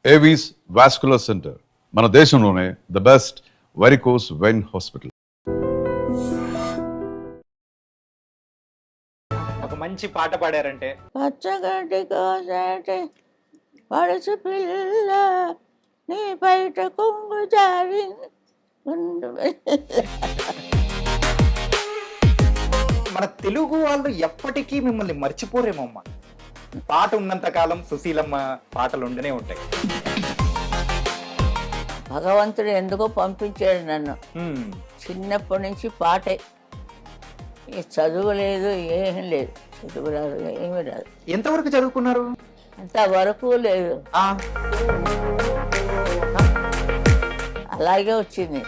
Avis vascular centre మన దేశంలోనే the best varicose vein hospital. ఒక మంచి పాట పాడారంటే పచ్చగడ్డి కోసేటి పడుచు పిల్ల నీ బయట కొంగు జారి మన తెలుగు వాళ్ళు ఎప్పటికీ మిమ్మల్ని మర్చిపోరేమో అమ్మ. పాట ఉన్నంత కాలం సుశీలమ్మ పాటలు ఉండనే ఉంటాయి. భగవంతుడు ఎందుకో పంపించాడు నన్ను. చిన్నప్పటి నుంచి పాటే, ఈ చదువు లేదు, ఏమీ లేదు. చదువు రాదు, ఏమీ రాదు. ఎంతవరకు చదువుకున్నారు? అంతవరకు లేదు, అలాగే వచ్చింది.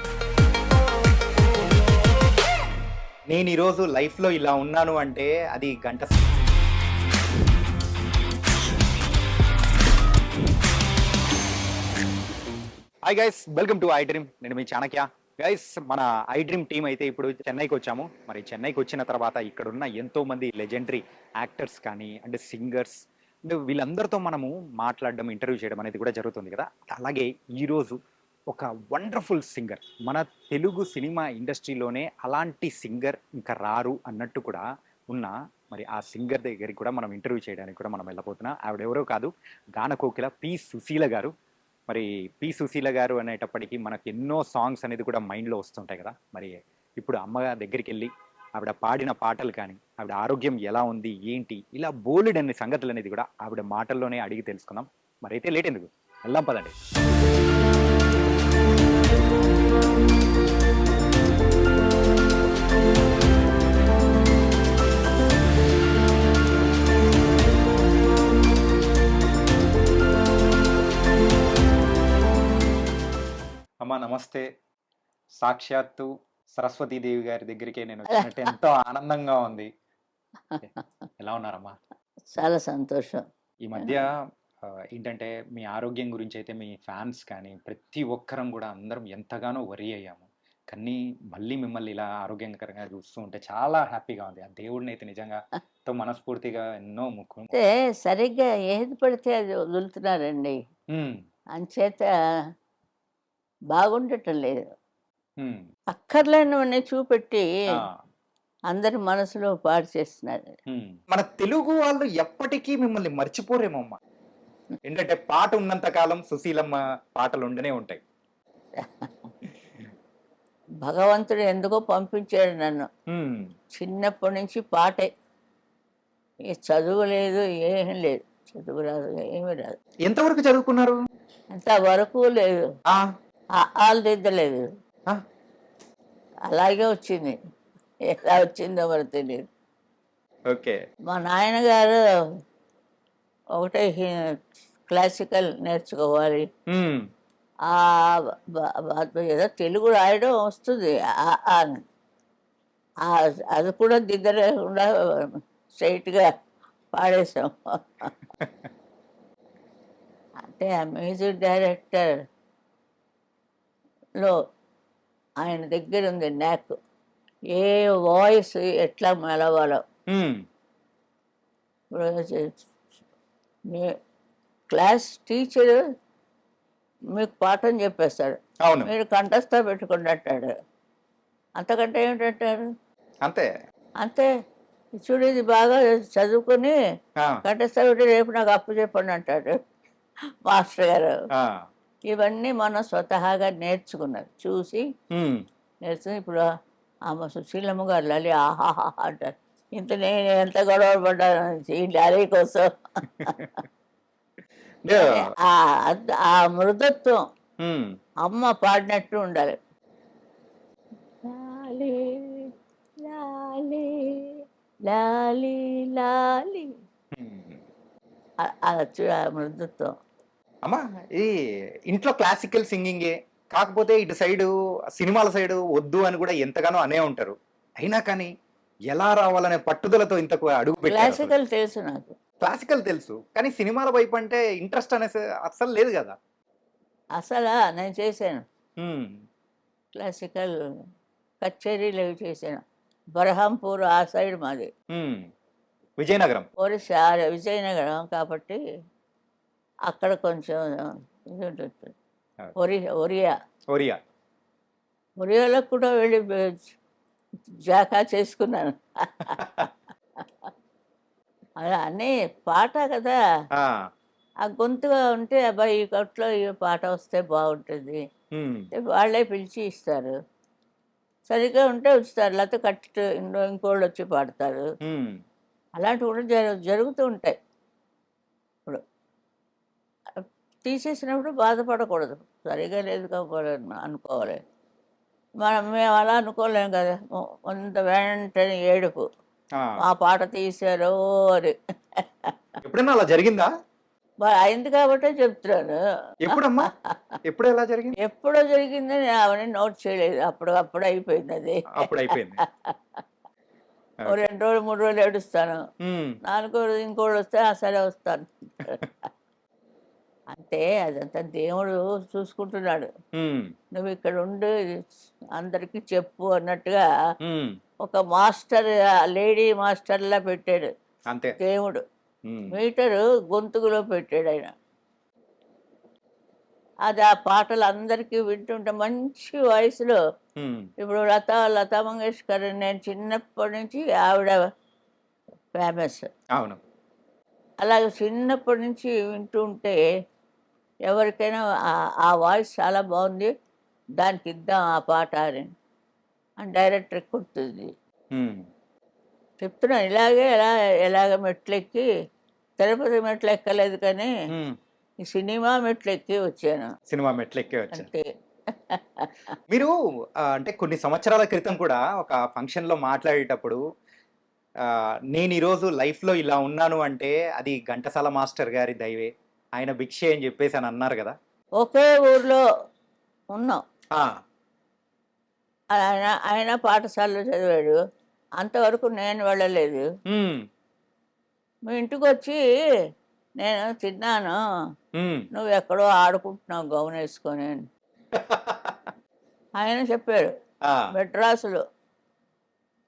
నేను ఈరోజు లైఫ్ లో ఇలా ఉన్నాను అంటే అది గంట. Hi guys, welcome to I dream. నేను మీ చాణక్య. గైస్, మన ఐ డ్రీమ్ టీం అయితే ఇప్పుడు చెన్నైకి వచ్చాము. మరి చెన్నైకి వచ్చిన తర్వాత ఇక్కడ ఉన్న ఎంతో మంది లెజెండరీ యాక్టర్స్ కానీ అంటే సింగర్స్ అంటే వీళ్ళందరితో మనము మాట్లాడడం, ఇంటర్వ్యూ చేయడం అనేది కూడా జరుగుతుంది కదా. అలాగే ఈరోజు ఒక వండర్ఫుల్ సింగర్, మన తెలుగు సినిమా ఇండస్ట్రీలోనే అలాంటి సింగర్ ఇంకా రారు అన్నట్టు కూడా ఉన్న మరి ఆ సింగర్ దగ్గరికి కూడా మనం ఇంటర్వ్యూ చేయడానికి కూడా మనం వెళ్ళబోతున్నాం. ఆవిడెవరో కాదు, గానకోకిల పి సుశీల గారు. మరి పి సుశీల గారు అనేటప్పటికీ మనకు ఎన్నో సాంగ్స్ అనేది కూడా మైండ్లో వస్తుంటాయి కదా. మరి ఇప్పుడు అమ్మ దగ్గరికి వెళ్ళి ఆవిడ పాడిన పాటలు కానీ, ఆవిడ ఆరోగ్యం ఎలా ఉంది, ఏంటి, ఇలా బోలెడ్ అనే సంగతులు అనేది కూడా ఆవిడ మాటల్లోనే అడిగి తెలుసుకుందాం. మరి అయితే లేట్ ఎందుకు, వెళ్దాం పదండి. అమ్మా నమస్తే. సాక్షాత్తు సరస్వతీదేవి గారి దగ్గరికే నేను వచ్చినట్టు ఎంతో ఆనందంగా ఉంది. ఎలా ఉన్నారమ్మా? చాలా సంతోషం. ఈ మధ్య ఏంటంటే మీ ఆరోగ్యం గురించి అయితే మీ ఫ్యాన్స్ కానీ ప్రతి ఒక్కరం కూడా అందరం ఎంతగానో వరి అయ్యాము. కానీ మళ్ళీ మిమ్మల్ని ఇలా ఆరోగ్యకరంగా చూస్తూ ఉంటే చాలా హ్యాపీగా ఉంది. ఆ దేవుడిని అయితే నిజంగా ఎంతో మనస్ఫూర్తిగా ఎన్నో ముక్కు. అంటే సరిగ్గా ఏది పడితే అది వదులుతున్నారండి, అంచేత బాగుండటం లేదు. అక్కర్లేనివన్నీ చూపెట్టి అందరి మనసులో పాడు చేస్తున్నారు. మన తెలుగు వాళ్ళు ఎప్పటికీ మిమ్మల్ని మర్చిపోరేమో అమ్మ. ఏంటంటే పాట ఉన్నంత కాలం సుశీలమ్మ పాటలు ఉండనే ఉంటాయి. భగవంతుడు ఎందుకో పంపించాడు నన్ను. చిన్నప్పటి నుంచి పాటే, ఈ చదువు లేదు, ఏమీ లేదు. చదువు రాదు, ఏమీ రాదు. ఎంతవరకు చదువుకున్నారు? అంతవరకు లేదు, ఆలు దిద్దలేదు, అలాగే వచ్చింది. ఎలా వచ్చిందో మరి తెలియదు. ఓకే. మా నాయనగారు ఒకటే క్లాసికల్ నేర్చుకోవాలి, ఏదో తెలుగు రాయడం వస్తుంది, అది కూడా దిద్దలేకుండా స్ట్రైట్గా పాడేసాం. అంటే ఆ మ్యూజిక్ డైరెక్టర్లో ఆయన దగ్గర ఉంది నాకు, ఏ వాయిస్ ఎట్లా మెలవాలో. క్లాస్ టీచర్ మీకు పాఠం చెప్పేస్తాడు, మీరు కంఠస్థ పెట్టుకుని అంటాడు. అంతకంటే ఏమిటంటారు? అంతే అంతే. చూడు, ఇది బాగా చదువుకుని కంఠస్థ పెట్టి రేపు నాకు అప్పు చెప్పండి అంటాడు మాస్టర్ గారు. ఇవన్నీ మనం స్వతహాగా నేర్చుకున్నది, చూసి నేర్చుకుని. ఇప్పుడు ఆమె సుశీలమ్మ గారు లలి ఆహాహా అంటారు. ఇంత నేను ఎంత గొడవ పడ్డాను ఈ లాలీ కోసం. ఆ మృదత్వం అమ్మ పాడినట్టు ఉండాలి. లాలీ లాలీ లాలీ లాలీ, ఆ మృదత్వం. అమ్మా, ఈ ఇంట్లో క్లాసికల్ సింగింగే కాకపోతే ఇటు సైడు సినిమాల సైడు వద్దు అని కూడా ఎంతగానో అనే ఉంటారు. అయినా కానీ ఎలా రావాలనే పట్టుదలతో ఇంతకు అడుగు పెట్టారు. క్లాసికల్ తెలుసు నాకు, క్లాసికల్ తెలుసు, కానీ సినిమాల వైపు అంటే ఇంట్రెస్ట్ అనేసి అస్సలు లేదు కదా. అసలు నేను చేశాను క్లాసికల్ కచేరీలు అవి చేశాను. బరహంపూర్ ఆ సైడ్ మాది, విజయనగరం. ఒరిస్సా విజయనగరం కాబట్టి అక్కడ కొంచెం ఇది ఉంటుంది. ఒరియా ఒరియా. ఒరియాలో కూడా వెళ్ళి జాకా చేసుకున్నాను. అలా అన్నీ పాట కదా, ఆ, ఆ గొంతుగా ఉంటే అబ్బాయి ఈ కొట్లో ఈ పాట వస్తే బాగుంటుంది ఉమ్, అంటే వాళ్ళే పిలిచి ఇస్తారు. సరిగ్గా ఉంటే ఉంచుతారు, లేకపోతే కట్టి ఇంకోళ్ళు వచ్చి పాడతారు. ఉమ్, అలాంటివి కూడా జరుగుతూ ఉంటాయి. ఇప్పుడు తీసేసినప్పుడు బాధపడకూడదు, సరిగా లేదు కాకపోవాలి అనుకోవాలి. మేము అలా అనుకోలేం కదా, కొంత వెంటనే ఏడుపు, ఆ. ఆ పాట తీశారో అని. ఎప్పుడన్నా అలా జరిగిందా? మరి అయింది కాబట్టే చెప్తున్నాను. ఎప్పుడమ్మా? ఎప్పుడు ఎలా జరిగింది? ఎప్పుడో జరిగిందని అవన్నీ నోట్ చేయలేదు, అప్పుడు అయిపోయింది అది. అప్పుడు అయిపోయింది. ఓ 2 రోజులు 3 రోజులు ఏడుస్తాను, ఉమ్, 4 రోజు ఇంకోళ్ళు వస్తే సరే వస్తాను. అంతే, అదంతా దేవుడు చూసుకుంటున్నాడు. ఉమ్, నువ్వు ఇక్కడ ఉండి అందరికీ చెప్పు అన్నట్టుగా ఉమ్, ఒక మాస్టర్, లేడీ మాస్టర్లా పెట్టాడు అంతే. దేవుడు. ఉమ్, మీటరు గొంతుకులో పెట్టాడు ఆయన. అది ఆ పాటలు అందరికీ వింటుంటే మంచి వాయిస్లో. ఉమ్, ఇప్పుడు లతా మంగేష్కర్ నేను చిన్నప్పటి నుంచి ఆవిడ ఫేమస్. అవును. అలాగే చిన్నప్పటి నుంచి వింటూ ఉంటే ఎవరికైనా ఆ వాయిస్ చాలా బాగుంది, దానికి ఇద్దాం ఆ పాట అని డైరెక్టర్ కుడుతుంది. ఉమ్, చెప్తున్నాను ఎలాగ మెట్లెక్కి, తిరుపతి మెట్లు ఎక్కలేదు కానీ ఉమ్, ఈ సినిమా మెట్లు ఎక్కి వచ్చాను సినిమా మెట్లు ఎక్కే వచ్చారు. అంతే. మీరు అంటే కొన్ని సంవత్సరాల క్రితం కూడా ఒక ఫంక్షన్‌లో మాట్లాడేటప్పుడు నేను ఈరోజు లైఫ్‌లో ఇలా ఉన్నాను అంటే అది ఘంటసాల మాస్టర్ గారి దయవే, ఆయన భిక్షే అని చెప్పేసి అని అన్నారు కదా! ఒకే ఊర్లో ఉన్నాం. ఆ! ఆయన ఆయన పాఠశాలలో చదివాడు, అంతవరకు నేను వెళ్ళలేదు. హ్మ్. మీ ఇంటికి వచ్చి నేను తిన్నాను, హ్మ్. నువ్వు ఎక్కడో ఆడుకుంటున్నావు గౌన్ వేసుకొని అని ఆయన చెప్పాడు. ఆ! మెడ్రాసులో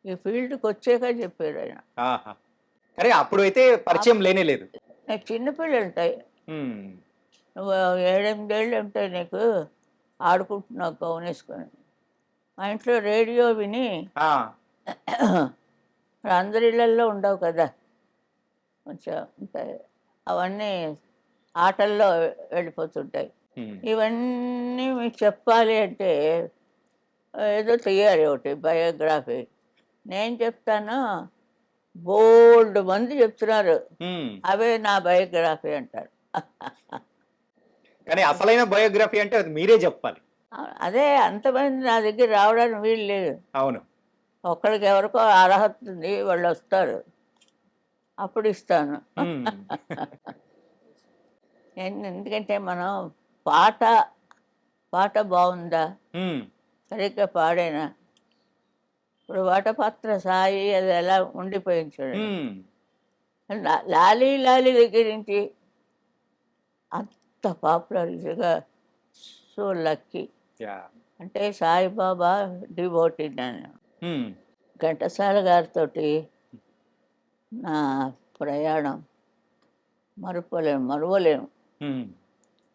ఈ ఫీల్డ్కి వచ్చాక చెప్పాడు ఆయన. ఆహా! కానీ అప్పుడైతే పరిచయం లేనే లేదు. నాకు చిన్నపిల్లలు ఉంటాయి, హ్మ్. నువ్వు 7, 8 ఏళ్ళు ఉంటాయి నీకు, ఆడుకుంటున్నావు గౌన్ వేసుకొని. మా ఇంట్లో రేడియో విని, ఆ! అందరి ఇళ్ళల్లో ఉండవు కదా, కొంచెం ఉంటాయి, అవన్నీ ఆటల్లో వెళ్ళిపోతుంటాయి. హ్మ్. ఇవన్నీ మీకు చెప్పాలి అంటే ఏదో తీయాలి ఒకటి బయోగ్రఫీ. నేను చెప్తాను, బోల్డ్ మంది చెప్తున్నారు, హ్మ్. అవే నా బయోగ్రఫీ అంటారు. కానీ అసలైన బయోగ్రఫీ అంటే అది మీరే చెప్పాలి. అదే, అంతమంది నా దగ్గర రావడానికి వీలు లేదు. అవును. ఒక్కడికి ఎవరికో అర్హత ఉంది, వాళ్ళు వస్తారు, అప్పుడు ఇస్తాను. హ్మ్. ఎందుకంటే మనం పాట పాట బాగుందా, హ్మ్. సరిగ్గా పాడేనా. ఇప్పుడు వటపత్ర సాయి అది ఎలా ఉండిపోయింది చూడండి. హ్మ్. లాలీ లాలీ దగ్గర నుంచి అంత పాపులర్గా, సో లక్కీ. యాహ్! అంటే సాయిబాబా డివోటీ నేను. హ్మ్. ఘంటసాల గారితో నా ప్రయాణం మరువలేము. హ్మ్.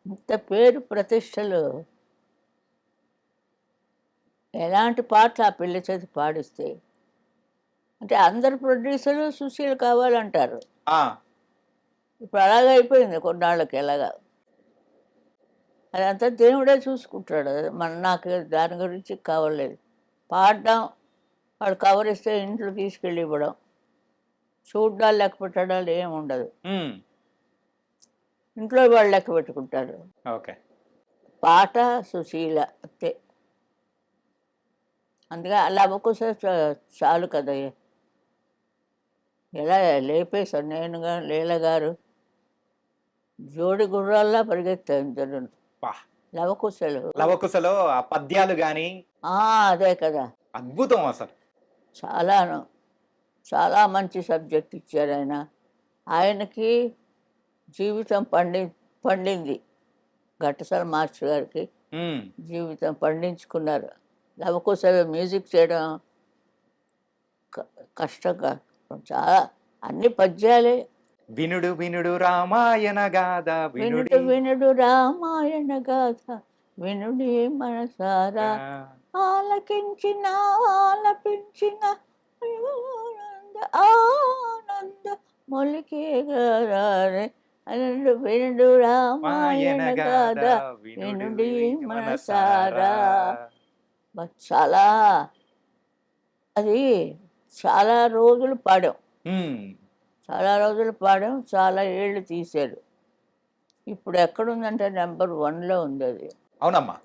ఇంత పేరు ప్రతిష్టలు, ఎలాంటి పాటలు ఆ పిల్ల చేతి పాడిస్తే, అంటే అందరు ప్రొడ్యూసర్లు సుశీల్ కావాలంటారు. ఆ! ఇప్పుడు అలాగే అయిపోయింది కొన్నాళ్ళకి. ఎలాగా అదంతా దేవుడే చూసుకుంటాడు, నాకు దాని గురించి కావలేదు. పాడడం, వాడు కవర్ ఇస్తే ఇంట్లో తీసుకెళ్ళి ఇవ్వడం, చూడ్డాలు లెక్క పెట్టడాలు ఏమి ఉండదు. హ్మ్. ఇంట్లో వాళ్ళు లెక్క పెట్టుకుంటారు. ఓకే. పాట సుశీల అంతే. అందుకే అలా అవ్వకోసే చాలు కదా. ఎలా లేపేశారు, నేనుగా లీల గారు జోడి గుర్రాల్లా పరిగెత్తారు ఇద్దరు వాహ్! లవకుశలు. లవకుశలో ఆ పద్యాలు గాని అదే కదా, అద్భుతం అసలు. చాలాను, చాలా మంచి సబ్జెక్ట్ ఇచ్చారు ఆయన. ఆయనకి జీవితం పండింది, ఘంటసాల మాస్టర్ గారికి హ్మ్. జీవితం పండించుకున్నారు. లవకుశలు మ్యూజిక్ చేయడం కష్టంగా, చాలా అన్ని పద్యాలే. వినుడు వినుడు రామాయణ గాథ వినుడు వినుడు రామాయణ గాథ వినుడే మనసారా ఆలకించిన ఆలపించిన ఆనంద ఆనంద మొలికే గారే వినుడు వినుడు రామాయణ గాథ వినుడి మనసారా. చాలా అది చాలా రోజులు పాడాం, చాలా రోజులు పాడాం, చాలా ఏళ్ళు తీశారు. ఇప్పుడు ఎక్కడుందంటే నెంబర్ 1లో ఉంది అది. అవునమ్మా.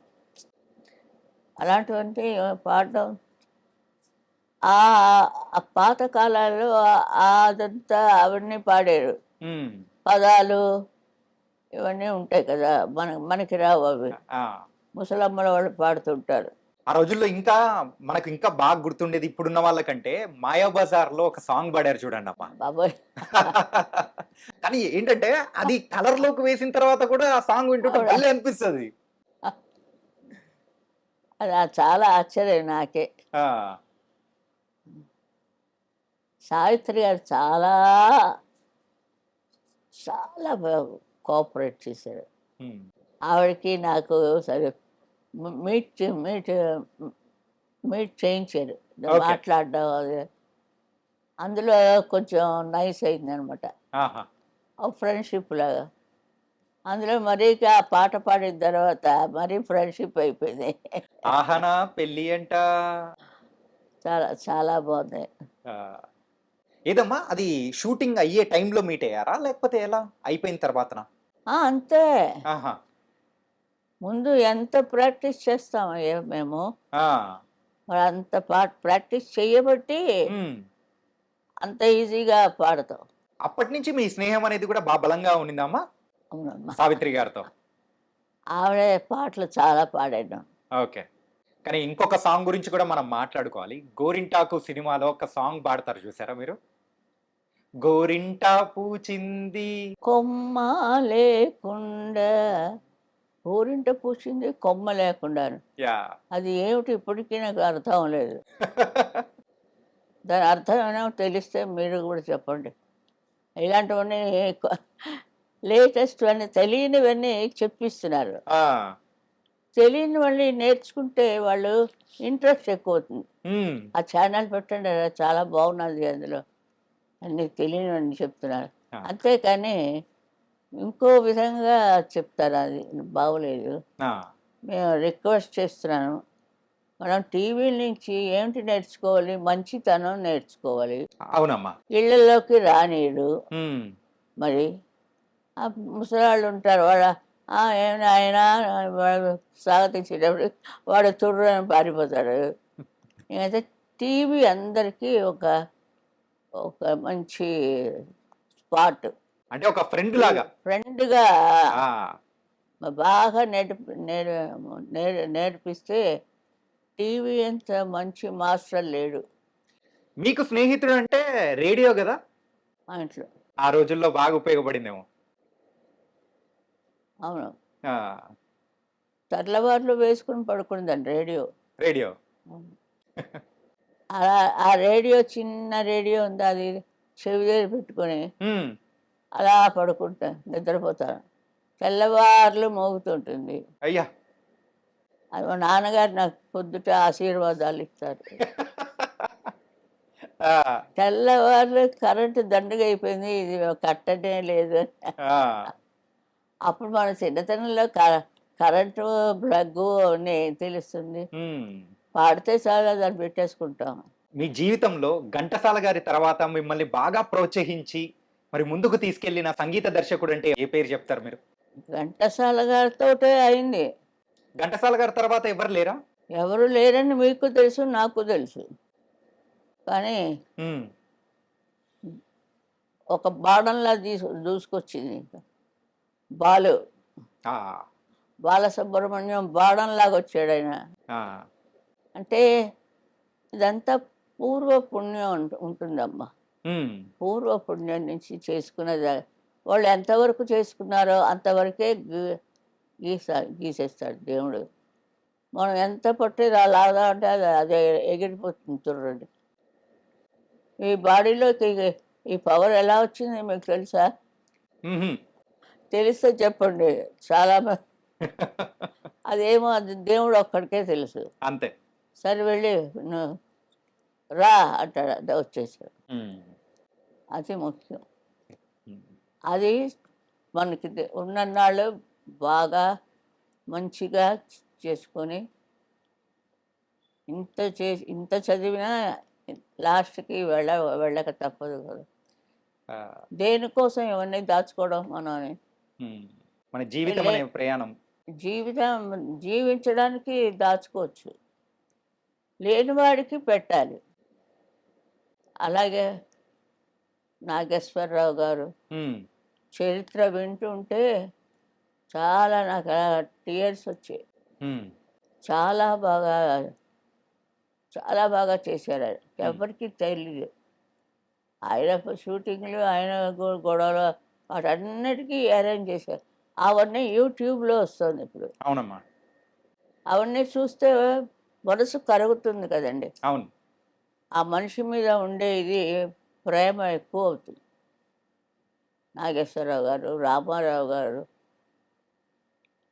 అలాంటివంటే పాడడం ఆ ఆ పాత కాలాల్లో అదంతా అవన్నీ పాడారు. పదాలు ఇవన్నీ ఉంటాయి కదా, మనకి రావు అవి. ముసలమ్మల వాళ్ళు పాడుతుంటారు. ఆ రోజుల్లో ఇంకా మనకు ఇంకా బాగా గుర్తుండేది ఇప్పుడున్న వాళ్ళకంటే మాయాబజార్ లో ఒక సాంగ్ పాడారు చూడండి అమ్మా. బాబోయ్. కానీ ఏంటంటే అది కలర్ లోకి వేసిన తర్వాత కూడా ఆ సాంగ్ వింటుంటే భలే అనిపిస్తుంది. అది చాలా ఆశ్చర్యం నాకే. సావిత్రి గారు చాలా చాలా కోఆపరేట్ చేశారు. ఆవిడకి నాకు సరే మీట్ మీట్ మీట్ చేయించారు, మాట్లాడడం అది. అందులో కొంచెం నైస్ అయింది అనమాట, ఫ్రెండ్షిప్ లాగా. అందులో మరీ ఆ పాట పాడిన తర్వాత మరీ ఫ్రెండ్షిప్ అయిపోయింది. ఆహనా పెళ్ళి అంట చాలా చాలా బాగుంది. ఏదమ్మా అది షూటింగ్ అయ్యే టైంలో మీట్ అయ్యారా లేకపోతే ఎలా అయిపోయిన తర్వాతనా? అంతే. ముందు ఎంత ప్రాక్టీస్ చేస్తాం మేము, మరి అంత ప్రాక్టీస్ చేయబట్టి అంత ఈజీగా పాడతాం. అప్పటి నుంచి మీ స్నేహం అనేది కూడా బాగా బలంగా ఉండిందమ్మా. అవునమ్మా. సావిత్రి గారితో ఆవిడ పాటలు చాలా పాడాను. ఓకే. కానీ ఇంకొక సాంగ్ గురించి కూడా మనం మాట్లాడుకోవాలి. గోరింటాకు సినిమాలో ఒక సాంగ్ పాడతారు చూసారా మీరు? గోరింటా పూచింది కొమ్మ లేకుండా, గోరింట పూసింది కొమ్మ లేకుండా. అది ఏమిటి ఇప్పటికీ నాకు అర్థం లేదు. దాని అర్థం ఏమైనా తెలిస్తే మీరు కూడా చెప్పండి. ఇలాంటివన్నీ లేటెస్ట్ అన్నీ తెలియనివన్నీ చెప్పిస్తున్నారు. తెలియనివన్నీ నేర్చుకుంటే వాళ్ళు ఇంట్రెస్ట్ ఎక్కువ అవుతుంది. ఆ ఛానల్ పెట్టండి, చాలా బాగున్నది, అందులో అన్నీ తెలియనివన్నీ చెప్తున్నారు. అంతేకాని ఇంకో విధంగా చెప్తారు, అది బాగోలేదు. మేము రిక్వెస్ట్ చేస్తున్నాను, మనం టీవీ నుంచి ఏమిటి నేర్చుకోవాలి? మంచితనం నేర్చుకోవాలి. అవునమ్మా. ఇళ్లలోకి రానీడు. మరి ఆ ముసలాళ్ళు ఉంటారు, వాళ్ళ ఏమైనా ఆయన వాడు స్వాగతించేటప్పుడు వాడు తుర్రని పారిపోతాడు. ఇంకైతే టీవీ అందరికీ ఒక ఒక మంచి స్పాట్, అంటే ఒక ఫ్రెండ్ లాగా, ఫ్రెండ్గా బాగా నేర్పిస్తే టీవీ అంత మంచి మాస్టర్ లేడు. మీకు స్నేహితుడు అంటే రేడియో కదా మా ఇంట్లో. ఆ రోజుల్లో బాగా ఉపయోగపడిందేమో. అవును, తెల్లవారులు వేసుకుని పడుకుందండి రేడియో. రేడియో అలా ఆ రేడియో, చిన్న రేడియో ఉంది, అది చెవి దగ్గర పెట్టుకొని అలా పడుకుంటా నిద్రపోతాను. తెల్లవారులు మోగుతుంటుంది. అయ్యా, అది మా నాన్నగారు నాకు పొద్దుట ఆశీర్వాదాలు ఇస్తారు. తెల్లవారులు కరెంటు దండగా అయిపోయింది, ఇది కట్టనే లేదు. అప్పుడు మన చిన్నతనంలో కరెంటు ప్లగ్ అన్నీ తెలుస్తుంది, పాడితే చాలా దాన్ని పెట్టేసుకుంటాం. మీ జీవితంలో ఘంటసాల గారి తర్వాత మిమ్మల్ని బాగా ప్రోత్సహించి మరి ముందుకు తీసుకెళ్లిన సంగీత దర్శకుడు అంటే ఏ పేరు చెప్తారు మీరు? ఘంటసాల గారితో అయింది. ఘంటసాల గారి తర్వాత ఎవరు లేరా? ఎవరు లేరని మీకు తెలుసు, నాకు తెలుసు. కానీ ఒక బాణంలా దూసుకొచ్చింది బాలసుబ్రహ్మణ్యం, బాణంలాగా వచ్చాడు ఆయన. అంటే ఇదంతా పూర్వ పుణ్యం ఉంటుందమ్మా. పూర్వ పుణ్యం నుంచి చేసుకున్నది. వాళ్ళు ఎంతవరకు చేసుకున్నారో అంతవరకే గీసేస్తాడు దేవుడు. మనం ఎంత పట్టి లాగా అంటే అదే ఎగిరిపోతుంది చూడండి. ఈ బాడీలోకి ఈ పవర్ ఎలా వచ్చింది మీకు తెలుసా? మ్హూ. తెలిస్తే చెప్పండి. చాలా అదేమో అది దేవుడు ఒక్కడికే తెలుసు. అంతే. సరే వెళ్ళి నువ్వు రా అంటాడు, అదే వచ్చేసాడు. మ్. అది ముఖ్యం. మ్. అది మనకి ఉన్నన్నాళ్ళు బాగా మంచిగా చేసుకొని ఇంత చదివినా లాస్ట్కి వెళ్ళక తప్పదు కదా. ఆ, దేనికోసం ఇవన్నీ దాచుకోవడం మనం? మ్. మన జీవితం అనే ప్రయాణం. జీవించడానికి దాచుకోవచ్చు, లేనివాడికి పెట్టాలి. అలాగే నాగేశ్వరరావు గారు మ్. చరిత్ర వింటుంటే చాలా నాకు టీయర్స్ వచ్చాయి. మ్. చాలా బాగా చాలా బాగా చేశారు. ఆయన ఎవరికి తెలియదు. ఆయన షూటింగ్లు, ఆయన గొడవలు వాటన్నిటికీ అరేంజ్ చేశారు. అవన్నీ యూట్యూబ్లో వస్తుంది ఇప్పుడు. అవునమ్మా. అవన్నీ చూస్తే మనసు కరుగుతుంది కదండి. అవును. ఆ మనిషి మీద ఉండే ఇది ప్రేమ ఎక్కువ అవుతుంది. నాగేశ్వరరావు గారు, రామారావు గారు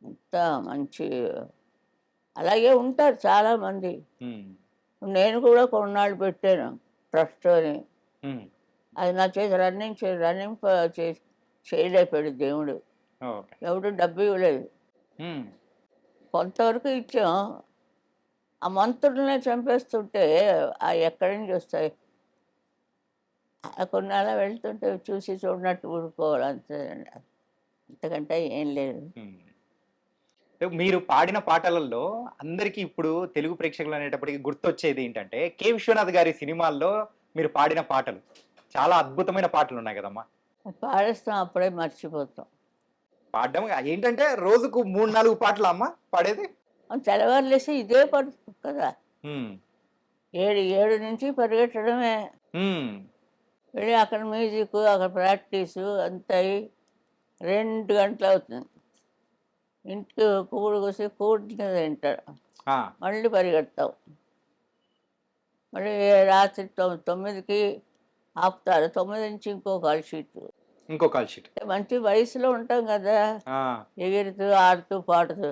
అంత మంచి, అలాగే ఉంటారు చాలామంది. మ్. నేను కూడా కొన్నాళ్ళు పెట్టాను ట్రస్ట్ అని. మ్. అది నా చేతి రన్నింగ్ చేయలేపాడు దేవుడు. ఓకే. ఎవడు డబ్బు ఇవ్వలేదు. మ్. కొంతవరకు ఇచ్చాం. ఆ మంత్రులనే చంపేస్తుంటే ఎక్కడి నుంచి వస్తాయి? కొన్ని అలా వెళ్తుంటే చూసి చూడనట్టు ఊరుకోవాలి అంతే. అంతకంటే ఏం లేదు. మీరు పాడిన పాటలలో అందరికీ ఇప్పుడు తెలుగు ప్రేక్షకులు అనేటప్పటికి గుర్తొచ్చేది ఏంటంటే కె విశ్వనాథ్ గారి సినిమాల్లో మీరు పాడిన పాటలు చాలా అద్భుతమైన పాటలు ఉన్నాయి కదమ్మా. పాడేస్తాం, అప్పుడే మర్చిపోతాం. పాడడం ఏంటంటే రోజుకు 3-4 పాటలు అమ్మ పాడేది. తెల్లవారులేసి ఇదే పడుతుంది కదా. మ్. 7 నుంచి పరిగెట్టడమే. మ్. వెళ్ళి అక్కడ మ్యూజిక్, అక్కడ ప్రాక్టీసు అంతా అయ్యి 2 గంటలు అవుతుంది. ఇంటికి కూడు కూసి కూడిన తింటాడు, ఆ. మళ్ళీ పరిగెడతాం. మళ్ళీ రాత్రి 9కి ఆపుతారు. 9 నుంచి ఇంకో కాల్ షీట్. ఇంకో కాల్ షీట్. మంచి వయసులో ఉంటాం కదా, ఎగురుతూ ఆడుతూ పాడుతూ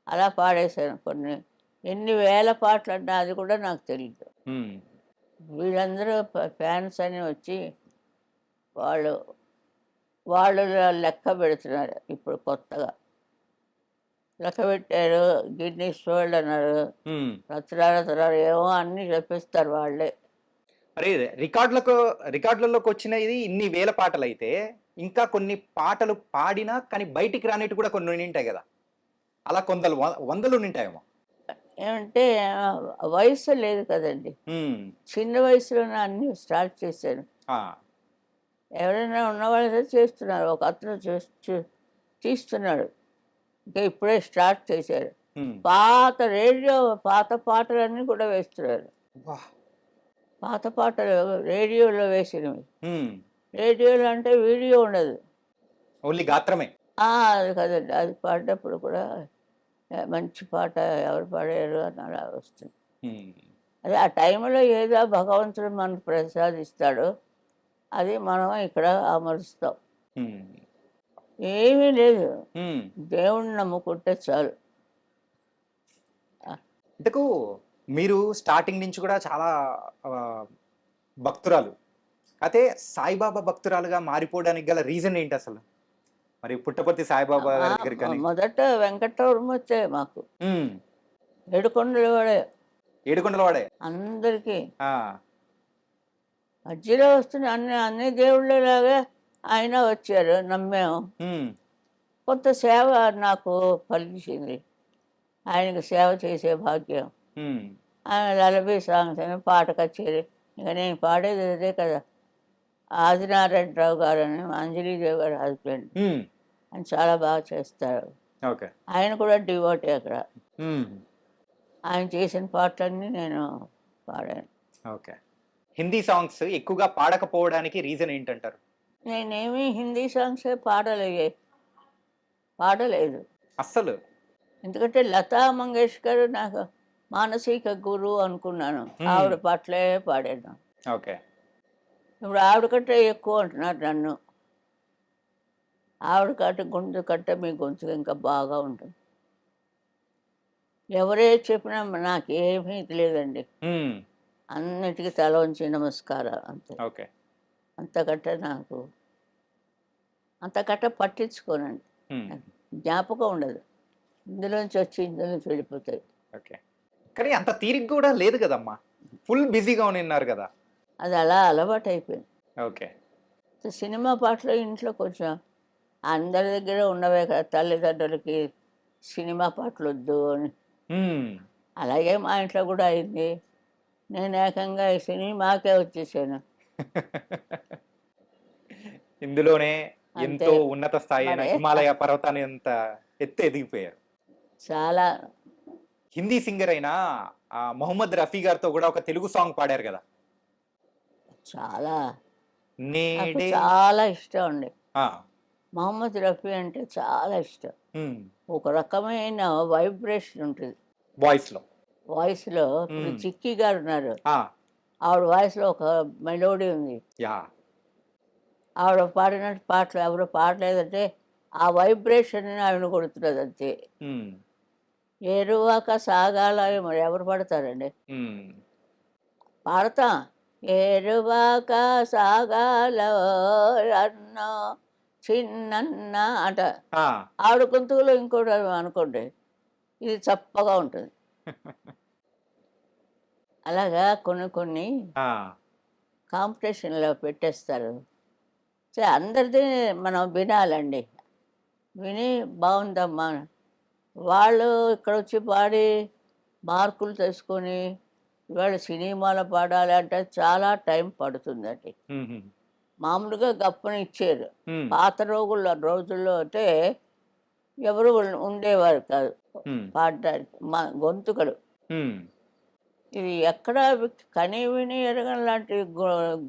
అలా పాడేశాను కొన్ని. ఎన్ని వేల పాటలు అంటే అది కూడా నాకు తెలియదు. వీళ్ళందరూ ఫ్యాన్స్ అని వచ్చి వాళ్ళు వాళ్ళు లెక్క పెడుతున్నారు. ఇప్పుడు కొత్తగా లెక్క పెట్టారు, గిన్నీస్ వరల్డ్ అన్నారు, రచనాలు ఏమో అన్నీ చెప్పిస్తారు వాళ్ళే. అరే రికార్డులలోకి వచ్చిన ఇది ఇన్ని వేల పాటలు అయితే ఇంకా కొన్ని పాటలు పాడినా కానీ బయటికి రానిట్టు కూడా కొన్ని ఉంటాయి కదా, అలా వందలు ఉంటాయేమో. ఏమంటే వయసు లేదు కదండి. చిన్న వయసులోనే అన్నీ స్టార్ట్ చేశాను. ఎవరైనా ఉన్నవాళ్ళైతే చేస్తున్నారు. ఒక అతను తీస్తున్నాడు, ఇంకా ఇప్పుడే స్టార్ట్ చేశారు. పాత పాటలన్నీ కూడా వేస్తున్నారు. పాత పాటలు రేడియోలో వేసినవి. రేడియోలో అంటే వీడియో ఉండదు, ఓన్లీ గాత్రమే. అది కదండి. అది పాడినప్పుడు కూడా మంచి పాట ఎవరు పాడారు అని అలా వస్తుంది. అదే ఆ టైంలో ఏదో భగవంతుడు మనకు ప్రసాదిస్తాడు, అది మనం ఇక్కడ అమరుస్తాం. ఏమీ లేదు, దేవుణ్ణి నమ్ముకుంటే చాలు. ఇంతకు మీరు స్టార్టింగ్ నుంచి కూడా చాలా భక్తురాలు, అయితే సాయిబాబా భక్తురాలుగా మారిపోవడానికి గల రీజన్ ఏంటి అసలు? మరి పుట్టపర్తి సాయిబాబా దగ్గర కానీ మొదట వెంకటరమణ వచ్చాయి మాకు. ఏడుకొండల వాడే అందరికీ. మధ్యలో వస్తున్న అన్ని దేవుళ్ళలాగా ఆయన వచ్చారు, నమ్మాము. కొంత సేవ నాకు ఫలించింది, ఆయనకు సేవ చేసే భాగ్యం. ఆయన లలబీ సాంగ్స్ అని పాట కచేరి, ఇంకా నేను పాడేది అదే కదా. ఆదినారాయణరావు గారు అని అంజలీదేవి గారు హస్బెండ్, ఆయన చాలా బాగా చేస్తారు. ఆయన కూడా డివోటీ అక్కడ. ఆయన చేసిన పాటలన్నీ నేను పాడాను. ఓకే. హిందీ సాంగ్స్ ఎక్కువగా పాడకపోవడానికి రీజన్ ఏంటంటారు? నేనేమి హిందీ సాంగ్సే పాడలేదు అస్సలు. ఎందుకంటే లతా మంగేష్కర్ నాకు మానసిక గురువు అనుకున్నాను, ఆవిడ పాటలే పాడాను. ఓకే. ఇప్పుడు ఆవిడ కంటే ఎక్కువ అంటున్నారు నన్ను. ఆవిడ కంటే గొంతు కంటే మీ గొంతు ఇంకా బాగా ఉంటుంది. ఎవరే చెప్పినా నాకేమీ ఇది లేదండి. హ్మ్. అన్నిటికీ తల వంచి నమస్కారాలు అంతే. ఓకే. అంతకంటే నాకు అంతకంటే పట్టించుకోనండి. హ్మ్. నాకు జ్ఞాపకం ఉండదు. ఇందులోంచి వచ్చి ఇందులోంచి వెళ్ళిపోతాయి. ఓకే. కానీ అంత తీరిక గూడా లేదు గదమ్మా! ఫుల్ బిజీగా ఉన్నారు గదా! అది అలా అలవాటైపోయింది. ఓకే. సినిమా పాటలు ఇంట్లో కొంచెం అందరి దగ్గర ఉన్నవే కదా తల్లిదండ్రులకి సినిమా పాటలొద్దు అని. హ్మ్. అలాగే మా ఇంట్లో కూడా అయింది. నేను ఏకంగా ఈ సినిమాకే వచ్చేసాను. ఇందులోనే అంతే. ఎంతో ఉన్నత స్థాయి అయిన మరి హిమాలయ పర్వతాన్ని అంత ఎత్తు ఎదిగిపోయారు. చాలా హిందీ సింగర్ అయిన 'మొహమ్మద్ రఫీ' గారితో గూడా ఒక తెలుగు సాంగ్ పాడారు గదా! చాలా నాకు నేడే చాలా ఇష్టం అండి. ఆ! మహమ్మద్ రఫీ అంటే చాలా ఇష్టం. హ్మ్. ఒక రకమైన వైబ్రేషన్ ఉంటుంది వాయిస్‌లో. వాయిస్‌లో. ఇప్పుడు హ్మ్. చిక్కీ గారున్నారు. ఆ! ఆవిడ వాయిస్‌లో ఒక మెలోడీ ఉంది. యాహ్! ఆవిడ పాడినట్టు పాటలు ఎవరు పాడలేదంటే, ఆ వైబ్రేషన్‌ని ఆవిడ కొడుతున్నదంతే. హ్మ్. ఏరువాక సాగాల మరి ఎవరు పాడతారండి? హ్మ్. పాడతాం. ఏరువాక సాగాల అన్నో చిన్నన్న అంట. ఆ! ఆవిడ గొంతుకులో ఇంకోటి అనుకోండి, ఇది చప్పగా ఉంటుంది. అలాగా కొన్ని కొన్ని ఆ! కాంపిటీషన్‌లో పెట్టేస్తారు. అందరిది మనం వినాలండి. విని బావుందమ్మా వాళ్ళు ఇక్కడొచ్చి పాడి మార్కులు తెచ్చుకొని ఇవాళ సినిమాలో పాడాలి అంటే చాలా టైం పడుతుందండి. హుహు. మామూలుగా గప్పున ఇచ్చారు. హ్మ్. పాత రోజుల్లో అంటే ఎవరు ఉండేవారు కాదు హ్మ్. పాడడానికి. మా గొంతుకలు హ్మ్. ఇది ఎక్కడ కని విని ఎరగని లాంటి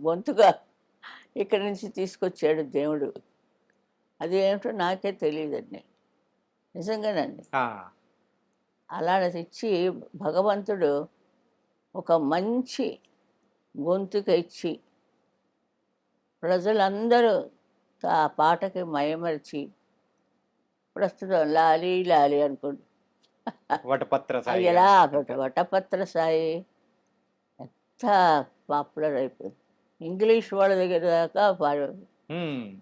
గొంతుక ఇక్కడి నుంచి తీసుకొచ్చాడు దేవుడు. అది ఏమిటో నాకే తెలియదండి. నిజంగానండి. ఆ! అలాంటిది ఇచ్చి భగవంతుడు ఒక మంచి గొంతుక ఇచ్చి ప్రజలందరూ ఆ పాటకి మయమరిచి ప్రస్తుతం లాలి లాలి అనుకోండి. వటపత్ర అది సాయి ఎలా అనుకుంటా. వటపత్ర సాయి ఎంత పాపులర్ అయిపోయింది. ఇంగ్లీష్ వాళ్ళ దగ్గర దాకా హ్మ్.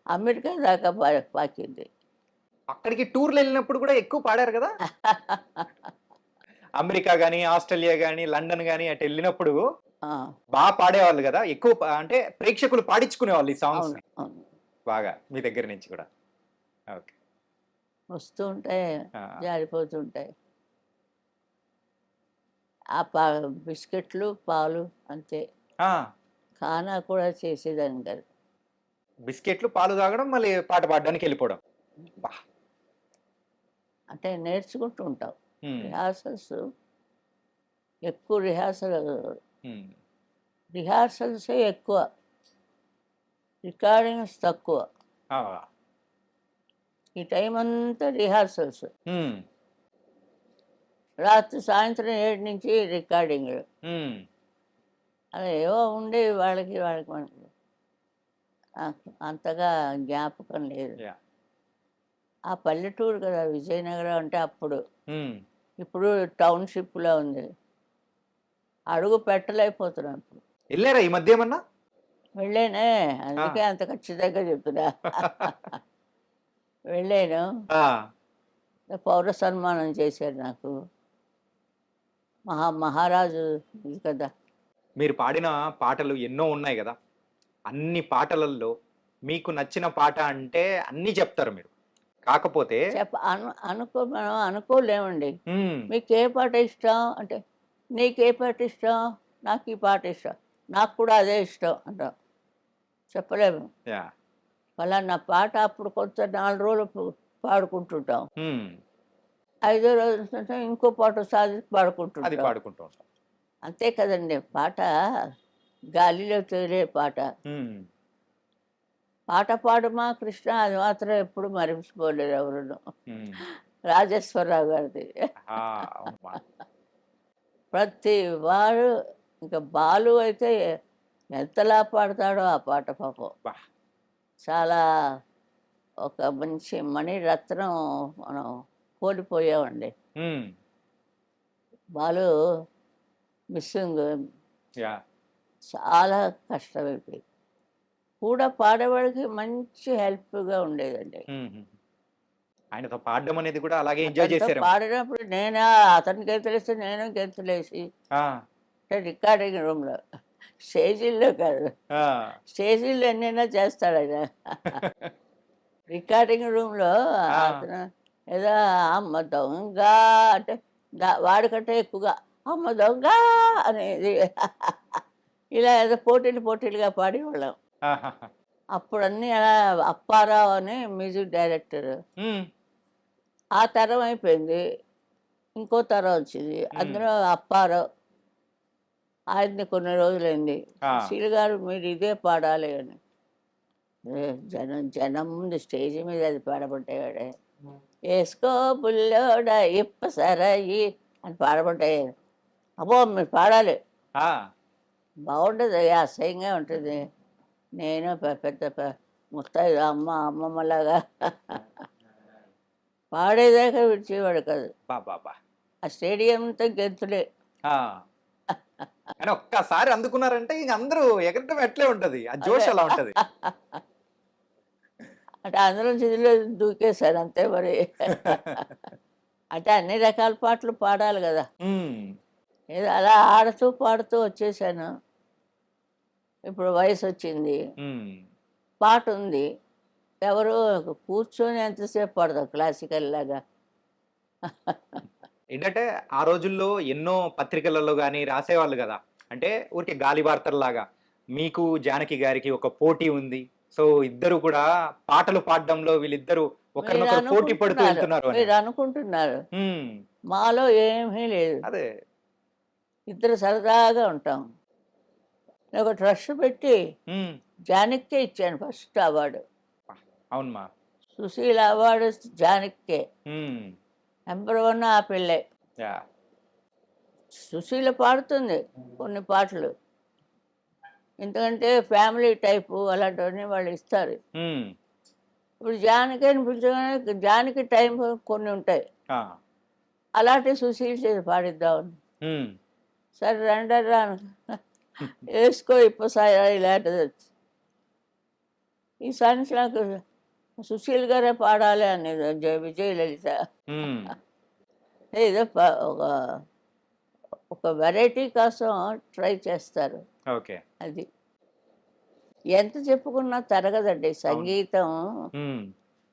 అమెరికా దాకా పాకింది. అక్కడికి టూర్‌లెళ్ళినప్పుడు గూడా ఎక్కువ పాడారు గదా! అమెరికా గాని, ఆస్ట్రేలియా గాని, లండన్ గాని అటెళ్ళినప్పుడు ఆ, పాడేవాళ్ళు గదా! ఎక్కువ అంటే ప్రేక్షకులు పాడించుకునేవాళ్ళు ఈ అవును సాంగ్స్‌ని అవును. బాగా మీ దగ్గర నుంచి గూడా. ఓకే. వస్తూ ఉంటాయి, ఆ! జారిపోతుంటాయి. ఆ బిస్కెట్లు పాలు అంతే. ఆ! ఖానా కూడా చేసేదాన్ని కాదు. బిస్కెట్‌లు, పాలు తాగడం, మళ్ళీ పాట పాడడానికెళ్ళిపోవడం. అబ్బా! అంటే నేర్చుకుంటూ ఉంటాం. హ్మ్. రిహార్సల్స్ ఎక్కువ హ్మ్. రిహార్సల్సే ఎక్కువ. రికార్డింగ్స్ తక్కువ. ఆ! ఈ టైం అంతా రిహార్సల్స్. హ్మ్. రాత్రి సాయంత్రం 7 నుంచి రికార్డింగ్‌లు. హ్మ్. అలా ఏవో ఉండేవి వాళ్ళకి మనకి. అంతగా జ్ఞాపకం లేదు. యాహ్! ఆ పల్లెటూరు కదా విజయనగరం అంటే అప్పుడు. హ్మ్. ఇప్పుడు టౌన్‌షిప్‌లా ఉంది. అడుగు పెట్టలేకపోతున్నాం ఇప్పుడు. ఎళ్లారా ఈ మధ్య ఏమన్నా? వెళ్ళానే. ఆ! అందుకే అంత ఖచ్చితంగా చెప్తున్నా. వెళ్ళాను. ఆ! పౌర సన్మానం చేశారు నాకు. మహారాజు ఇది కదా! మీరు పాడిన పాటలు ఎన్నో ఉన్నాయి గదా! అన్ని పాటలల్లో మీకు నచ్చిన పాట అంటే అన్నీ చెప్తారు మీరు. కాకపోతే మనం అనుకోలేమండి. హ్మ్. మీకే పాట ఇష్టం అంటే, నీకే పాట ఇష్టం? నాకు ఈ పాట ఇష్టం. నాకు కూడా అదే ఇష్టం అంటాం. చెప్పలేము. యాహ్! ఫలానా పాట అప్పుడు కొంత 4 రోజులు పాడుకుంటుంటాం. హ్మ్. ఐదో రోజు ఇంకో పాట సాధించి అది పాడుకుంటుంటాం. పాడుకుంటూ ఉంటాం. అంతే కదండీ! పాట గాలిలో తేలే పాట. హ్మ్. పాట పాడుమా కృష్ణ అది మాత్రం ఎప్పుడు మరిచిపోలేరు ఎవరును. హ్మ్. రాజేశ్వరరావు గారిది. ఆ! అమ్మా! ప్రతి వారు ఇంకా బాలు అయితే ఎంతలా పాడతాడో ఆ పాట పాపం. బా చాలా ఒక మంచి మణిరత్నం మనం కోల్పోయామండి. ఉమ్, బాలు మిస్సింగ్ యా చాలా కష్టమైపోయింది. కూడా పాడేవాడికి మంచి హెల్ప్‌గా ఉండేదండి. ఉమ్, ఉమ్. ఆయనతో పాడడం అనేది కూడా అలాగే ఎంజాయ్ అతనితో చేశారేమో. పాడినప్పుడు నేను అతను గెంతులేస్తే నేను గెంతులేసి ఆ, అంటే రికార్డింగ్ రూమ్‌లో. స్టేజీల్లో కాదు. ఆ. స్టేజీల్లో ఎన్నైనా చేస్తాడాయన. రికార్డింగ్ రూమ్‌లో ఆ, అతను ఏదో అమ్మ దొంగ అంటే వాడికంటే ఎక్కువగా అమ్మ దొంగ అనేది ఇలా ఏదో పోటీలుగా పాడేవాళ్ళం. ఆహాహా. అప్పుడన్నీ అలా అప్పారావు అని మ్యూజిక్ డైరెక్టర్. ఉమ్, ఆ తరం అయిపోయింది. ఇంకో తరం వచ్చింది. ఉమ్, అందులో అప్పారావు ఆయనది కొన్ని రోజులైంది. ఆ, సుశీల్ గారు మీరు ఇదే పాడాలి అని. జనం జనం ముందు స్టేజ్ మీద అది పాడబట్టే ఏసుకో బుల్లోడ ఇప్ప సరాయి అని పాడబట్టే. అబ్బో మీరు పాడాలి, ఆ. బాగుంటుంది, అసహ్యంగా ఉంటుంది. నేను పెద్ద ముత్తైదు అమ్మమ్మలాగా పాడేదాకా విడిచేవాడు కాదు. బా బా బా. ఆ స్టేడియం అంతా గెంతులే. ఆ. కానీ ఒక్కసారి అందుకున్నారంటే ఇంక అందరూ ఎగరటం ఎట్లే ఉంటది, ఆ అదే జోష్ అలా ఉంటది. అంటే అందులో చిదిలో దూకేశారు అంతే మరి. అంటే అన్ని రకాల పాటలు పాడాలి కదా. ఉమ్, ఏదో అలా ఆడుతూ పాడుతూ వచ్చేసాను. ఇప్పుడు వయసు వచ్చింది, ఉమ్. పాట ఉంది. ఎవరు కూర్చొని ఎంతసేపు పాడతాం క్లాసికల్ లాగా. ఏంటంటే ఆ రోజుల్లో ఎన్నో పత్రికలలో గాని రాసేవాళ్ళు గదా! అంటే ఊరికే గాలి వార్తల్లాగా. మీకు జానకి గారికి ఒక పోటీ ఉంది. సో, ఇద్దరు కూడా పాటలు పాడడంలో వీళ్ళిద్దరూ మీరు ఒకరినొకరు పోటీ పడుతూ అనుకుంటున్నారు వెళ్తున్నారు అని. మీరు అనుకుంటున్నారు హ్మ్. మాలో ఏమీ లేదు. అదే. ఇద్దరు సరదాగా ఉంటాం. నేను ఒక ట్రస్ట్ పెట్టి హ్మ్. జానక్కే ఇచ్చాను ఫస్ట్ అవార్డు. అవునుమా. సుశీల అవార్డు జానక్కే. హ్మ్. నెంబర్ వన్ ఆ పిల్లే. యాహ్! సుశీల పాడుతుంది కొన్ని పాటలు. ఎందుకంటే ఫ్యామిలీ టైపు అలాంటివన్నీ వాళ్ళు ఇస్తారు. హ్మ్. ఇప్పుడు జానకి అని పిలిచగానే జానకి టైం కొన్ని ఉంటాయి. ఆ! అలాంటి సుశీల్ చేసి పాడిద్దామని. హ్మ్. సరే రండర్రా వేసుకో ఇప్పుడు సాయ ఇలాంటిది వచ్చి ఈ సాంగ్స్ నాకు సుశీల్ గారే పాడాలి అనేది విజయలలిత. హ్మ్. ఏదో ఒక ఒక వెరైటీ కోసం ట్రై చేస్తారు. ఓకే. అది ఎంత చెప్పుకున్నా తరగదండి అవును. సంగీతం. హ్మ్.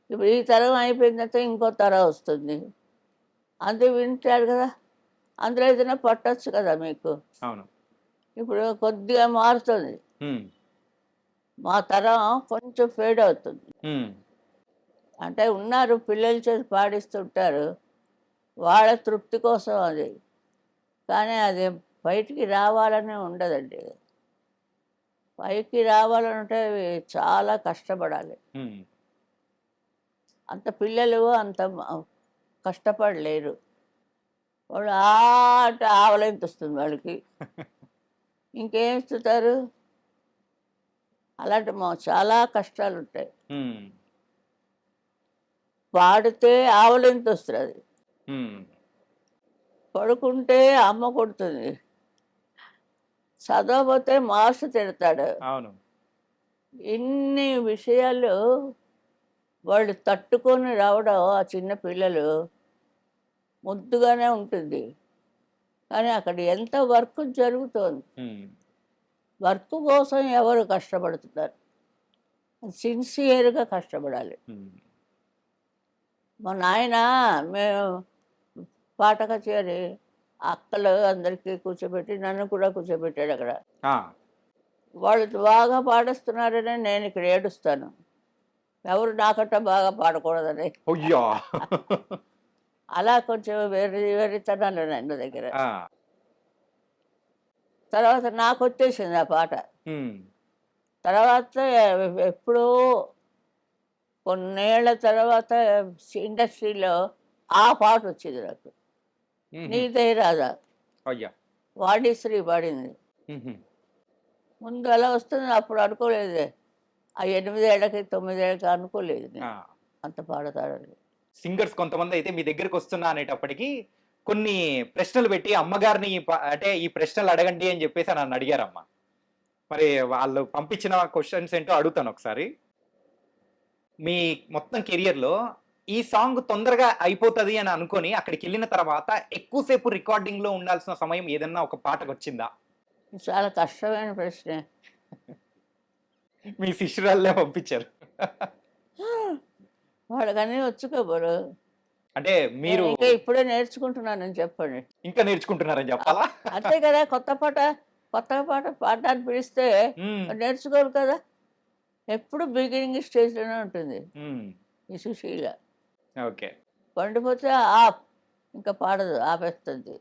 ఇప్పుడు ఈ తరం అయిపోయిన తర్వాత ఇంకో తరం వస్తుంది. అందరూ వింటారు కదా, అందులో ఏదైనా పట్టొచ్చు కదా మీకు. అవును. ఇప్పుడు కొద్దిగా మారుతుంది. హ్మ్. మా తరం కొంచెం ఫేడ్ అవుతుంది. హ్మ్. అంటే ఉన్నారు పిల్లల చేత పాడిస్తుంటారు, వాళ్ళ తృప్తి కోసం అది. కానీ అది బయటికి రావాలని ఉండదండి. పైకి రావాలంటే చాలా కష్టపడాలి. హ్మ్. అంత పిల్లలు అంత కష్టపడలేరు. వాళ్ళు అంటే ఆవలింత వస్తుంది వాళ్ళకి. ఇంకేం ఇస్తుంటారు. అలాంటి చాలా కష్టాలు ఉంటాయి. హ్మ్. పాడితే ఆవలింత వస్తుంది, హ్మ్. పడుకుంటే అమ్మ కొడుతుంది, చదవకపోతే మాస్టర్ తిడతాడు. అవును. ఇన్ని విషయాలు వాళ్ళు తట్టుకొని రావడం ఆ చిన్న పిల్లలు ముద్దుగానే ఉంటుంది. కానీ అక్కడ ఎంత వర్క్ జరుగుతోంది. హ్మ్. వర్క్ కోసం ఎవరు కష్టపడుతున్నారు, సిన్సియర్గా కష్టపడాలి. హ్మ్. మా నాయన మేము పాట కచేరి అక్కలు అందరికీ కూర్చోబెట్టి నన్ను కూడా కూర్చోబెట్టాడు అక్కడ. ఆ! వాళ్ళు బాగా పాడిస్తున్నారని నేను ఇక్కడ ఏడుస్తాను, ఎవరు నాకంటే బాగా పాడకూడదని. అయ్యా! అలా కొంచెం వెర్రితనాలు ఉన్నాయి నా దగ్గర. ఆ! తర్వాత నాకు వచ్చేసింది ఆ పాట. హ్మ్. తర్వాత ఎప్పుడో కొన్నేళ్ల తర్వాత ఇండస్ట్రీలో ఆ పాట వచ్చింది నాకు. హుహు. నీదే రాధా అయ్యా! వాణిశ్రీ పాడింది. హుహు. ముందు అలా వస్తుంది అప్పుడు అనుకోలేదే. ఆ 8 ఏళ్ళకి 9 ఏళ్ళకి అనుకోలేదు నేను. అంత పాడతాడని. సింగర్స్ కొంతమంది అయితే మీ దగ్గరికి వస్తున్నా అనేటప్పటికి కొన్ని ప్రశ్నలు పెట్టి అమ్మగారిని అంటే ఈ ప్రశ్నలు అడగండి అని చెప్పేసి నన్ను అడిగారమ్మ. మరి వాళ్ళు పంపించిన క్వశ్చన్స్ ఏంటో అడుగుతాను ఒకసారి. మీ మొత్తం కెరియర్‌లో ఈ సాంగ్ తొందరగా అయిపోతది అని అనుకోని అక్కడికెళ్ళిన తర్వాత ఎక్కువ సేపు రికార్డింగ్‌లో ఉండాల్సిన సమయం ఏదన్నా ఒక పాటకొచ్చిందా? ఇది చాలా కష్టమైన ప్రశ్నే. మీ శిష్యురాలినే పంపించారు. వాళ్ళకన్నీ వచ్చు కబురు. అంటే మీరు ఇంకా ఇప్పుడే నేర్చుకుంటున్నానని చెప్పండి. ఇంకా నేర్చుకుంటున్నారని చెప్పాలా? అంతే కదా! కొత్త పాట పాడడానికి పిలిస్తే హ్మ్. నేర్చుకోరు కదా! ఎప్పుడు బిగినింగ్ స్టేజ్‌లోనే ఉంటుంది హ్మ్. ఈ సుశీల. ఓకే. పండిపోతే ఆఫ్. ఇంకా పాడదు ఆపేస్తుంది.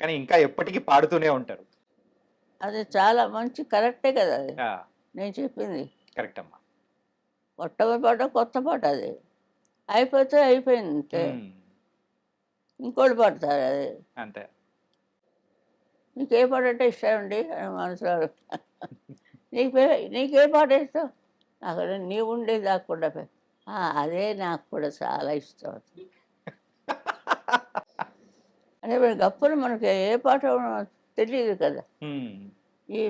కానీ ఇంకా ఎప్పటికి పాడుతూనే ఉంటారు. అది చాలా మంచి కరెక్టే కదా అది. ఆ! నేను చెప్పింది. కరెక్ట్ అమ్మా. మొట్టమొదటి పాట కొత్త పాట అది. అయిపోతే అయిపోయింది అంతే. హ్మ్. ఇంకోళ్ళు పాడతారు అది. అంతే. నీకే పాట అంటే ఇష్టం అండి అని మనసులో నీకే పాట ఇష్టం? నాకు నీవు ఉండేది దాక్కుండా అదే నాకు కూడా చాలా ఇష్టం. అంటే మరి గప్పులు మనకి ఏ పాట తెలియదు కదా. హ్మ్. ఈ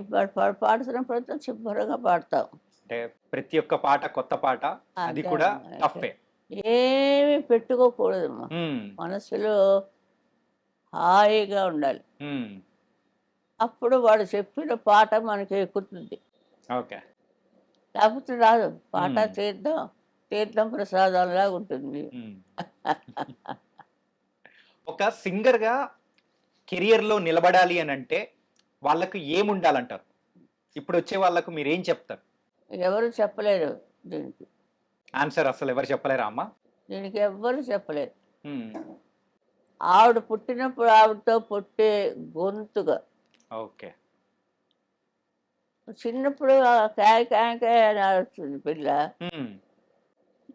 పాడుతున్నప్పుడైతే శుభ్రంగా పాడతాం. అంటే ప్రతి ఒక్క పాట కొత్త పాట. అది అంతే కూడా అమ్మా. టఫే. ఏమి పెట్టుకోకూడదమ్మా. హ్మ్. మనసులో హాయిగా ఉండాలి. హ్మ్. అప్పుడు వాడు చెప్పిన పాట మనకి ఎక్కుతుంది. ఓకే. లేకపోతే రాదు. పాట హ్మ్. తీర్థం ప్రసాదంలాగా ఉంటుంది. హ్మ్. ఒక సింగర్‌గా కెరియర్‌లో నిలబడాలి అనంటే వాళ్ళకి ఏముండాలంటారు? ఇప్పుడొచ్చే వాళ్ళకు మీరేం చెప్తారు? ఎవరు చెప్పలేరు దీనికి. ఆన్సర్ అస్సలు ఎవరు చెప్పలేరా అమ్మ? దీనికి ఎవ్వరు చెప్పలేరు. హ్మ్. ఆవిడ పుట్టినప్పుడు ఆవిడతో పుట్టే గొంతుగా. ఓకే. చిన్నప్పుడు కాయ కాయ కాయ అని అరుస్తుంది పిల్ల. హ్మ్.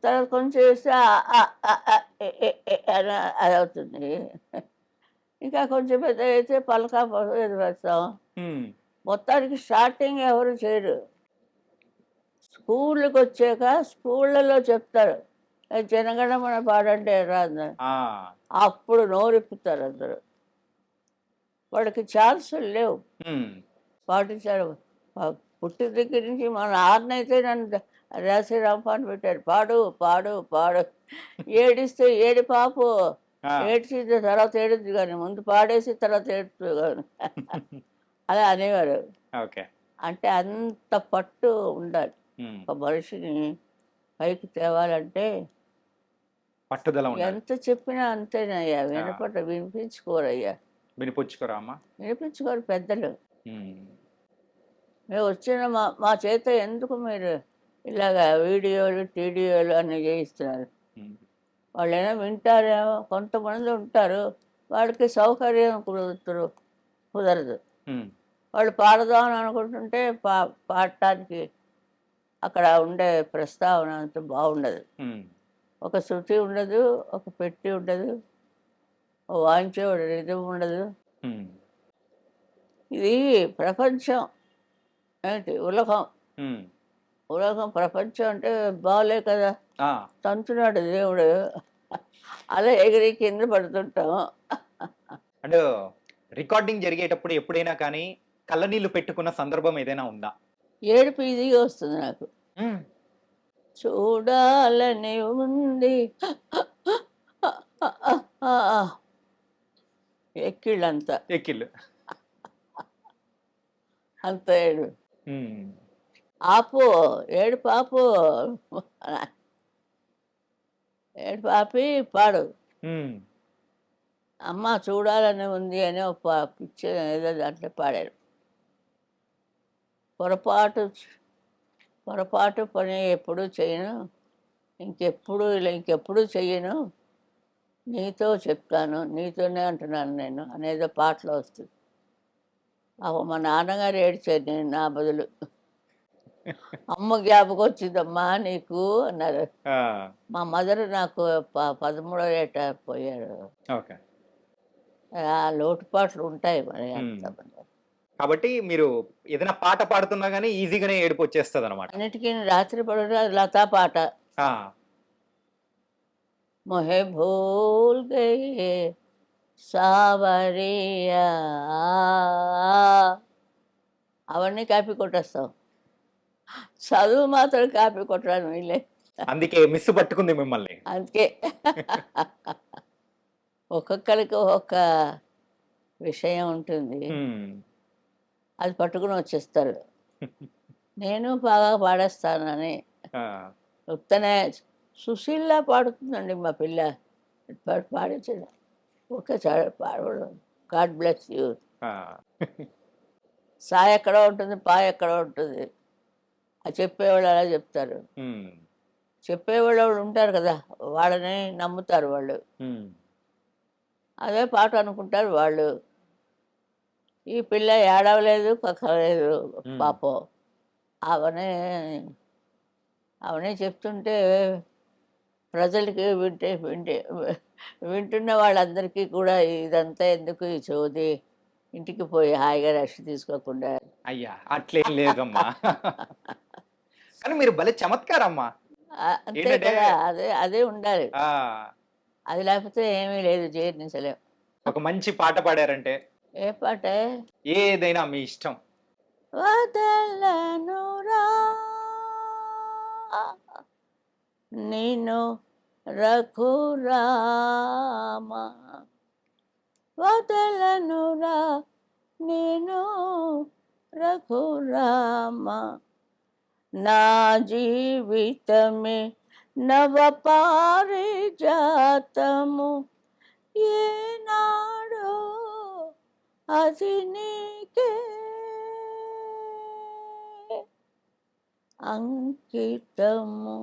తర్వాత కొంచెం వేస్తే అని అది అవుతుంది. ఇంకా కొంచెం పెద్ద అయితే పలక ఏది వేస్తాం. హ్మ్. మొత్తానికి స్టార్టింగ్ ఎవరు చేయరు. స్కూళ్ళకి వచ్చాక స్కూళ్ళలో చెప్తారు. జనగణమన పాడంటే రాదు. ఆ! అప్పుడు నోరిప్పుతారు అందరూ. వాళ్ళకి ఛాన్సులు లేవు. హ్మ్. పాటించాడు. పుట్టిన దగ్గర నుంచి మా నాన్నైతే నన్ను రాసి రంపాన్ని పెట్టాడు. పాడు పాడు పాడు ఏడిస్తే ఏడి పాపు. ఆ! ఏడ్చింది తర్వాత ఏడుద్ది కానీ ముందు పాడేసి తర్వాత ఏడుతుంది కానీ అలా అనేవారు. ఓకే. అంటే అంత పట్టు ఉండాలి. హ్మ్. ఒక మనిషిని పైకి తేవాలంటే పట్టుదల ఉండాలి. ఎంత చెప్పినా అంతేనయ్యా. ఆ! వినిపించుకోరయ్యా. వినిపుచ్చుకోరా అమ్మ? వినిపించుకోరు పెద్దలు. హ్మ్. మేము వచ్చిన మా చేత ఎందుకు మీరు ఇలాగా వీడియోలు, టీడీయోలు అన్నీ చేయిస్తున్నారు? హ్మ్. వాళ్ళైనా వింటారేమో, కొంతమంది ఉంటారు. వాళ్ళకి సౌకర్యం కుదరదు. హ్మ్. వాళ్ళు పాడదామని అనుకుంటుంటే పాడటానికి అక్కడ ఉండే ప్రస్తావన అంత బాగుండదు. హ్మ్. ఒక శృతి ఉండదు, ఒక పెట్టి ఉండదు, ఓ వాయించేవాడు రిధం ఉండదు. హ్మ్. ఇది ప్రపంచం ఏంటి ఉలకం. హ్మ్. ఉలకం ప్రపంచం అంటే బాలే కదా! ఆ! తంతున్నాడు దేవుడు. అలా ఎగిరి కింద పడుతుంటాం. అంటే రికార్డింగ్ జరిగేటప్పుడు ఎప్పుడైనా కానీ కళ్ళనీళ్లు పెట్టుకున్న సందర్భం ఏదైనా ఉందా? ఏడుపు ఇదిగా వస్తుంది నాకు. హ్మ్. చూడాలని ఉంది ఎక్కిళ్ళంతా ఎక్కిళ్ళు. అంత ఏడు. హ్మ్. ఆపు ఏడుపు ఆపు ఏడుపు ఆపి పాడు. హ్మ్. అమ్మ చూడాలని ఉంది అని ఒక పిక్చర్ ఏదో దాంట్లో పాడారు. పొరపాటు పొరపాటు పని ఎప్పుడూ చేయను, ఇంకెప్పుడు చెయ్యను, నీతో చెప్తాను, నీతోనే అంటున్నాను నేను అనేదో పాటలో వస్తుంది. మా నాన్నగారు ఏడ్చారు నేను నా బదులు. అమ్మ జ్ఞాపకం వచ్చిందమ్మా నీకు అన్నారు. ఆ! మా మదర్ నాకు 13వ ఏట పోయారు. ఓకే. ఆ లోటుపాట్లు ఉంటాయి మరి హ్మ్. అంత. కాబట్టి మీరు ఏదైనా పాట పాడుతున్నా గానీ ఈజీగానే ఏడుపు వచ్చేస్తదనమాట. అన్నిటికీ రాత్రి పడుట లతా పాట. ఆ! మొహే భూల్ గయే సావరియా, అవన్నీ కాపీ కొట్టేస్తాం. చదువు మాత్రం కాపీ కొట్టడానికి వీళ్ళే. అందుకే మిస్ పట్టుకుంది మిమ్మల్ని. అందుకే ఒక్కొక్కరికి ఒక్కొక్క విషయం ఉంటుంది, హ్మ్. అది పట్టుకుని వచ్చేస్తారు. నేను బాగా పాడేస్తానని ఆ! ఉత్తనే సుశీల్లా పాడుతుందండి మా పిల్ల. పాడించదు ఒక్కసారి పాడడం. God bless you. ఆ! సా ఎక్కడో ఉంటుంది, పా ఎక్కడో ఉంటుంది. అది చెప్పేవాళ్ళు అలా చెప్తారు. హ్మ్. చెప్పేవాళ్ళు ఉంటారు కదా, వాళ్ళని నమ్ముతారు వాళ్ళు. హ్మ్. అదే పాట అనుకుంటారు వాళ్ళు. ఈ పిల్ల ఏడవలేదు, కక్కలేదు హ్మ్. పాపం. అవనే అవనే చెప్తుంటే ప్రజలకి వింటున్న వాళ్ళందరికీ కూడా ఇదంతా ఎందుకు ఈ చోది, ఇంటికి పోయి హాయిగా రెస్ట్ తీసుకోకుండా. అయ్యా! అట్లేం లేదమ్మా. కానీ మీరు భలే చమత్కారమ్మా. అంతే ఏంటంటే కదా, అదే అదే ఉండాలి. ఆ! అది లేకపోతే ఏమీ లేదు, జీర్ణించలేం. ఒక మంచి పాట పాడారంటే ఏ పాటే? ఏదైనా మీ ఇష్టం. వదలనురా నిన్ను రఘురామ, వదలనురా నేను రఘురామ, నా జీవితమే నవ పారిజాతము, ఏనాడో అది నీకే అంకితము.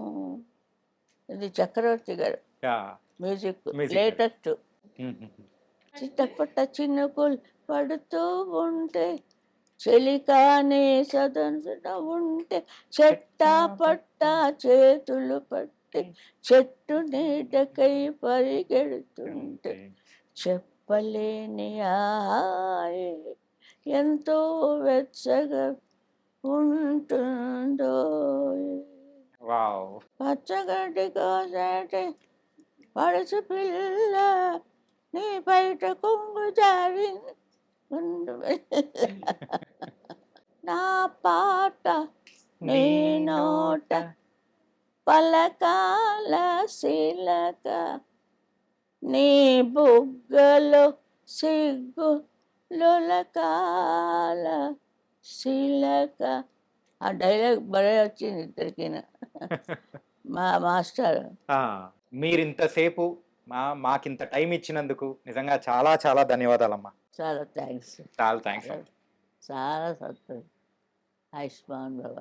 ఇది చక్రవర్తి గారు యాహ్! Music, music. లేటెస్ట్. హుహు. చిట్టపట్ట చినుకులు పడుతూ ఉంటే, చెలికానే సదన ఉంటే, చెట్టా పట్ట చేతులు పట్టి చెట్టు నీడకై పరిగెడుతుంటే, చెప్పలేని హాయి ఎంతో వెచ్చగా ఉంటుందో. వావ్! పచ్చగడ్డి కోసేటి పడుచు పిల్ల, నీ బయట కొంగు జారి నా పాట నీ నోట పలకాల శిలక, నీ బుగ్గలో సిగ్గు లొలకాల శిలక. ఆ డైలాగ్ భలే వచ్చింది ఇద్దరికి. మా మాస్టర్. ఆ! మీరింతసేపు మాకింత టైం ఇచ్చినందుకు నిజంగా చాలా చాలా ధన్యవాదాలమ్మా. చాలా థ్యాంక్స్. చాలా థాంక్స్ చాలా అమ్మా. చాలా సంతోషం. ఆయుష్మాన్ భవ.